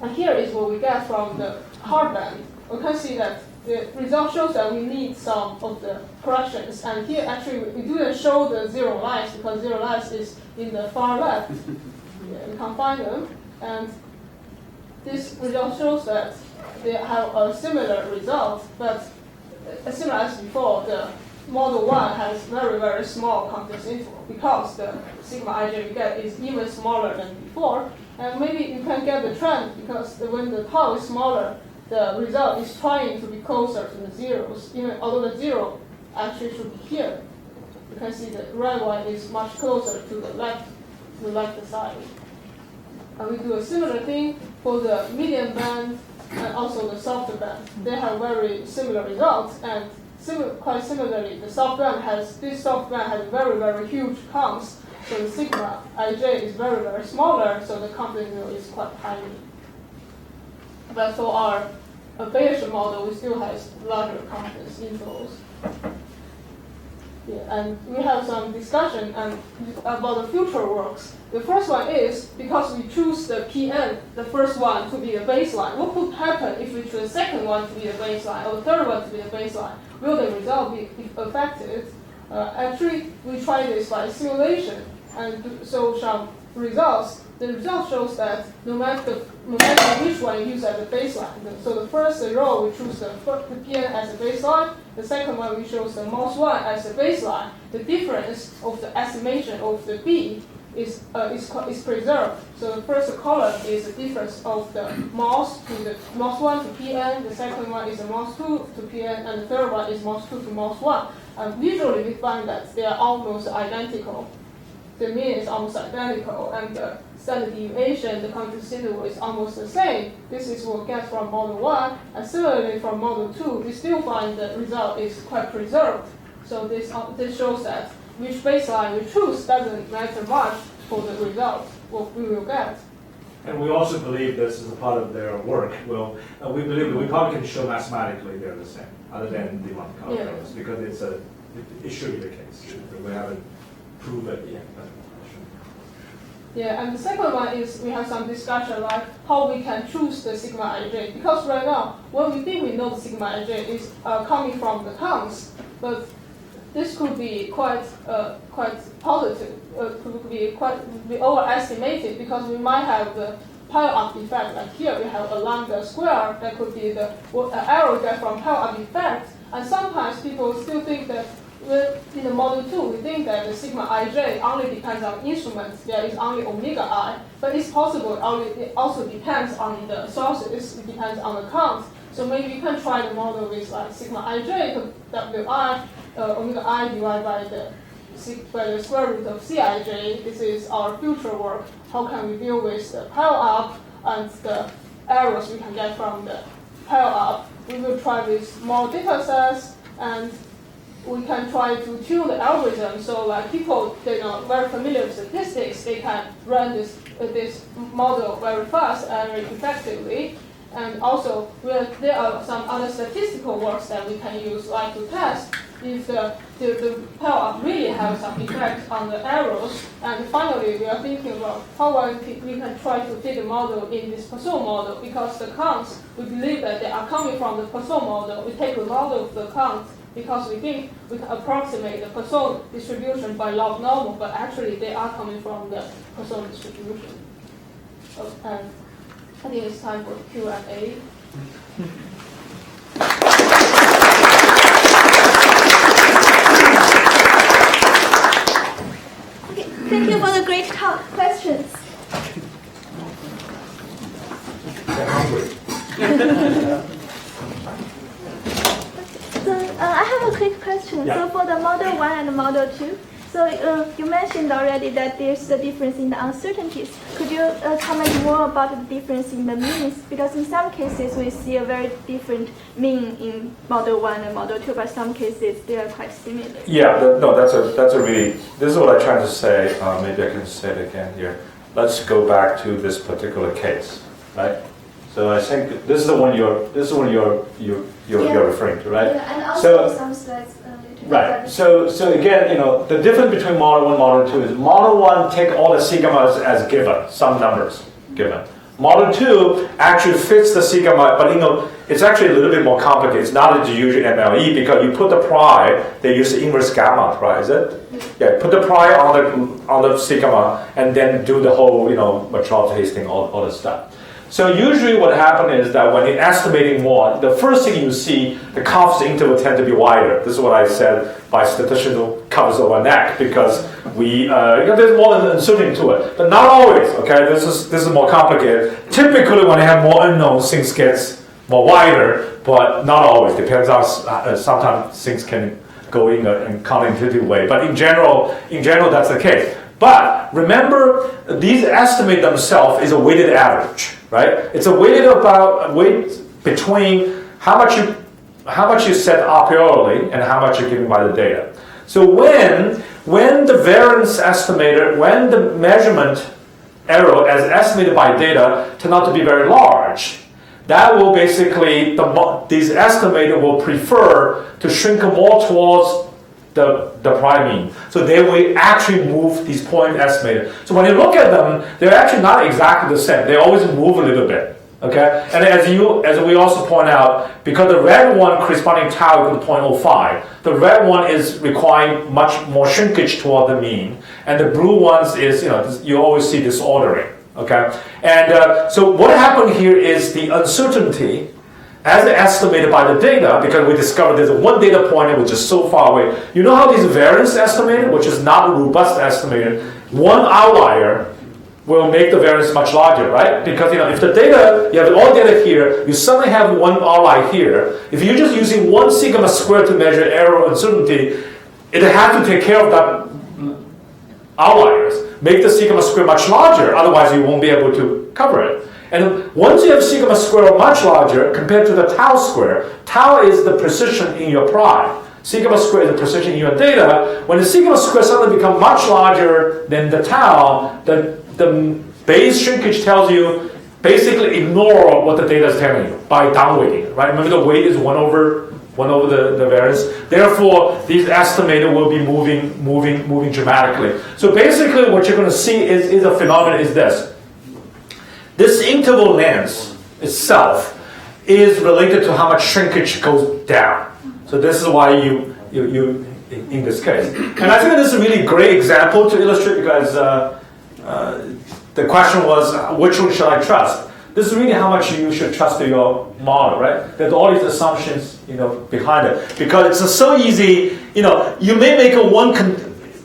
And here is what we get from the hard band. We can see that the result shows that we need some of the corrections, and here actually we didn't show the zero lines because zero lines is in the far left. Yeah, we can't find them, and this result shows that they have a similar result, but similar as before, the model 1 has very, very small confidence interval because the sigma ij we get is even smaller than before, and maybe you can get the trend because when the tau is smaller, the result is trying to be closer to the zeros, even although the zero actually should be here. You can see the red one is much closer to the left side. And we do a similar thing for the medium band and also the soft band. They have very similar results, and quite similarly, this soft band has very, very huge counts, so the sigma ij is very, very smaller, so the confidence interval is quite tiny. But for our Bayesian model, we still have larger confidence intervals. Yeah, and we have some discussion about the future works. The first one is, because we choose the PN, the first one, to be the baseline, what could happen if we choose the second one to be the baseline, or the third one to be the baseline? Will the result be affected? Actually, we try this by simulation, and show some results. The result shows that no matter which one you use as a baseline, so the first row we choose the PN as a baseline, the second one we choose the MOS1 as a baseline. The difference of the estimation of the B is preserved. So the first column is the difference of the MOS to the MOS1 to PN, the second one is the MOS2 to PN, and the third one is MOS2 to MOS1. And visually we find that they are almost identical. The mean is almost identical, and the standard deviation, the confidence interval is almost the same. This is what we get from model 1, and similarly from model 2, we still find the result is quite preserved. So this shows that which baseline we choose doesn't matter much for the result, what we will get. And we also believe this is a part of their work. Well, we believe that we probably can show mathematically they're the same, other than the Monte Carlo curves, because it should be the case. We haven't proved it yet. Yeah, and the second one is we have some discussion like how we can choose the sigma ij, because right now when we think we know the sigma ij is coming from the counts, but this could be quite positive, could be overestimated because we might have the pile-up effect. Like here we have a lambda square that could be the error we get from pile-up effect, and sometimes people still think that in the model 2, we think that the sigma ij only depends on instruments. There is only omega I, but it's possible it also depends on the sources. It depends on the count. So maybe you can try the model with like sigma ij to wi omega I divided by the square root of Cij. This is our future work. How can we deal with the pile up and the errors we can get from the pile up? We will try with more data sets, and we can try to tune the algorithm so like people they are very familiar with statistics, they can run this model very fast and very effectively. And also there are some other statistical works that we can use like to test if the pileup really have some effect on the errors. And finally, we are thinking about how we can try to fit the model in this Poisson model, because the counts, we believe that they are coming from the Poisson model. We take the model of the count because we think we can approximate the Poisson distribution by log normal, but actually they are coming from the Poisson distribution. And I think it's time for Q&A. Okay, thank you for the great talk. Questions? So I have a quick question. Yeah. So for the Model 1 and the Model 2, so you mentioned already that there's a difference in the uncertainties. Could you comment more about the difference in the means? Because in some cases we see a very different mean in Model 1 and Model 2, but some cases they are quite similar. Yeah, no, that's a really, this is what I tried to say, maybe I can say it again here. Let's go back to this particular case, right? So I think this is the one you're referring to, right? Yeah, and also some slides later. Right. So again, the difference between Model 1 and Model 2 is Model 1 take all the sigmas as given, some numbers given. Model 2 actually fits the sigma, but it's actually a little bit more complicated. It's not the usual MLE because you put the pi, they use the inverse gamma, right? Is it? Yeah. Put the pi on the sigma and then do the whole, Charles Hastings, all this stuff. So usually what happens is that when you're estimating more, the first thing you see, the confidence interval tend to be wider. This is what I said by statistical covers over neck, because there's more uncertainty to it. But not always, okay? This is more complicated. Typically when you have more unknowns, things gets more wider, but not always. Depends on, sometimes things can go in a counterintuitive way. But in general, that's the case. But remember, these estimates themselves is a weighted average, right? It's a weight between how much you set a priori and how much you're given by the data. So when the variance estimator, when the measurement error as estimated by data turn out to be very large, that will basically, these estimators will prefer to shrink more towards the prime mean. So they will actually move these point estimated. So when you look at them, they're actually not exactly the same. They always move a little bit. Okay? And as we also point out, because the red one corresponding tau equal to 0.05, the red one is requiring much more shrinkage toward the mean, and the blue ones is, you always see disordering. Okay? And so what happened here is the uncertainty as estimated by the data, because we discovered there's one data point which is so far away. You know how these variance estimated, which is not a robust estimated, one outlier will make the variance much larger, right? Because if the data, you have all data here, you suddenly have one outlier here. If you're just using one sigma squared to measure error uncertainty, it has to take care of that outliers. Make the sigma squared much larger, otherwise you won't be able to cover it. And once you have sigma square much larger compared to the tau square, tau is the precision in your prime. Sigma square is the precision in your data. When the sigma square suddenly becomes much larger than the tau, the base shrinkage tells you basically ignore what the data is telling you by downweighting, right? Remember the weight is 1 over the variance. Therefore, these estimators will be moving dramatically. So basically what you're going to see is a phenomenon is this. This interval length itself is related to how much shrinkage goes down. So this is why you in this case. And I think this is a really great example to illustrate, because the question was, which one should I trust? This is really how much you should trust your model, right? There's all these assumptions, behind it. Because it's so easy, you may make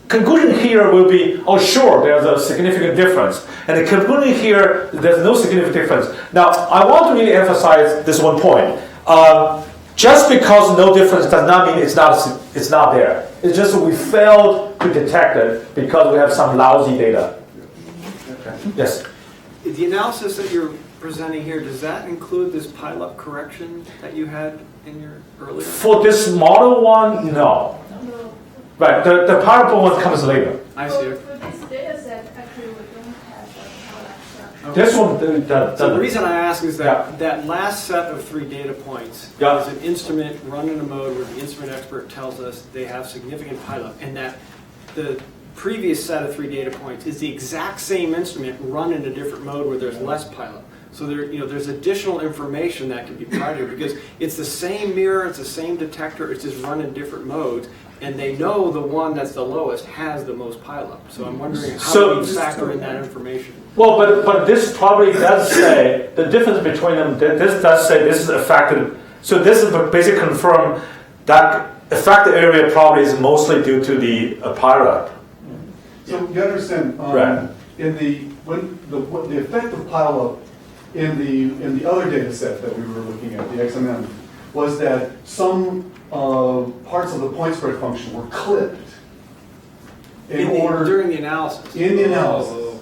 conclusion here will be, oh sure, there's a significant difference. And the conclusion here, there's no significant difference. Now, I want to really emphasize this one point. Just because no difference does not mean it's not there. It's just that we failed to detect it because we have some lousy data. Okay. Yes? The analysis that you're presenting here, does that include this pileup correction that you had in your earlier? For this model one, no. Right, the pileup one comes later. I see. For this data set, actually we don't have a pileup structure. this one, So the reason I ask is that Yeah. that last set of 3 data points Yeah. is an instrument run in a mode where the instrument expert tells us they have significant pileup, and that the previous set of 3 data points is the exact same instrument run in a different mode where there's less pileup. So there's additional information that can be provided because it's the same mirror, it's the same detector, it's just run in different modes, and they know the one that's the lowest has the most pileup. So I'm wondering how do we factor in that information? Well, but this probably does say, the difference between them, this does say this is affected. So this is basically confirm that affected area probably is mostly due to the pileup. So you understand, Right. the effect of pileup in the other data set that we were looking at, the XMM, was that some parts of the point spread function were clipped During the analysis. in the analysis. Oh,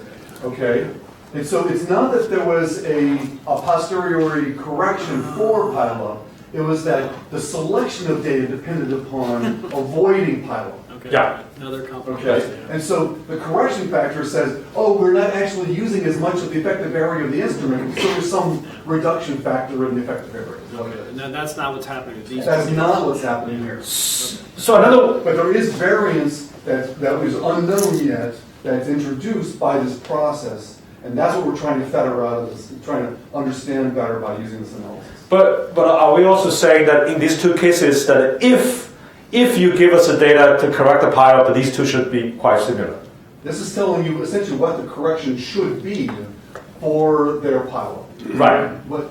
Okay, and so it's not that there was a posteriori correction for pileup. It was that the selection of data depended upon avoiding pileup. okay. Yeah. Another Okay, complication. and so the correction factor says, oh, we're not actually using as much of the effective area of the instrument, so there's some reduction factor in the effective area. Is what it is. No, that's not what's happening with these. That's not what's happening here. So another, But there is variance that was unknown yet, that's introduced by this process, and that's what we're trying to fetter out of this, trying to understand better by using this analysis. but are we also saying that in these 2 cases that if you give us the data to correct the pileup, these 2 should be quite similar? This is telling you essentially what the correction should be for their pileup. Right. But,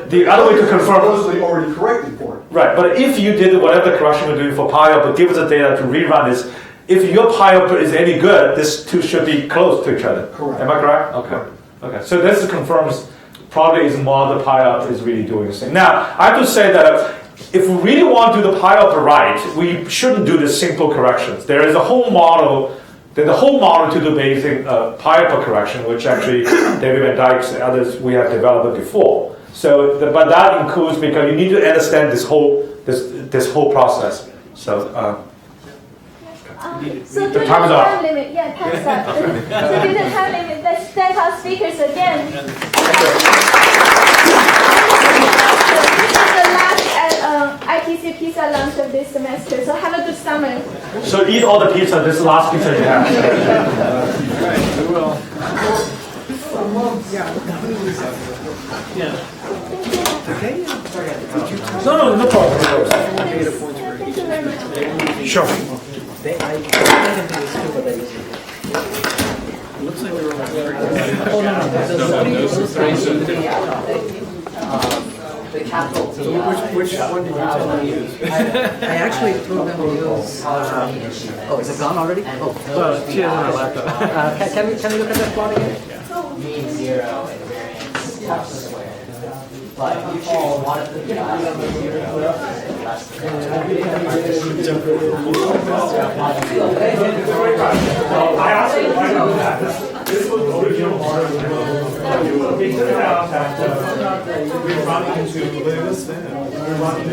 the other way to confirm. supposedly already corrected for it. Right, but if you did whatever the correction we're doing for pileup, but give us the data to rerun this, if your pileup is any good, these 2 should be close to each other. Correct. Am I correct? Okay. Okay. So this confirms probably is more the pileup is really doing the same. Now, I have to say that if we really want to do the pileup right, we shouldn't do the simple corrections. There is a whole model. There's a whole model to do basic pileup correction, which actually David Van Dyke and others we have developed before. So, but that includes because you need to understand this whole process. So. So due to time is up. time limit, yeah, time's up. So due to time limit, let's thank our speakers again. This is the last ITC Pizza Lunch of this semester, so have a good summer. So eat all the pizza. This is the last pizza you have. All right, we will. No problem. Data points for Thank you very much. Sure. Looks like they're all Those are 3, so The capital T. which one did you tell them to use? I actually told them to use. Oh, is it gone already? Oh, Well, she has on her laptop. can we look at that plot again? Mean 0 and variance half squared. But you follow one of the guys less I asked you why not that. This was the original model. It turned out that we were running into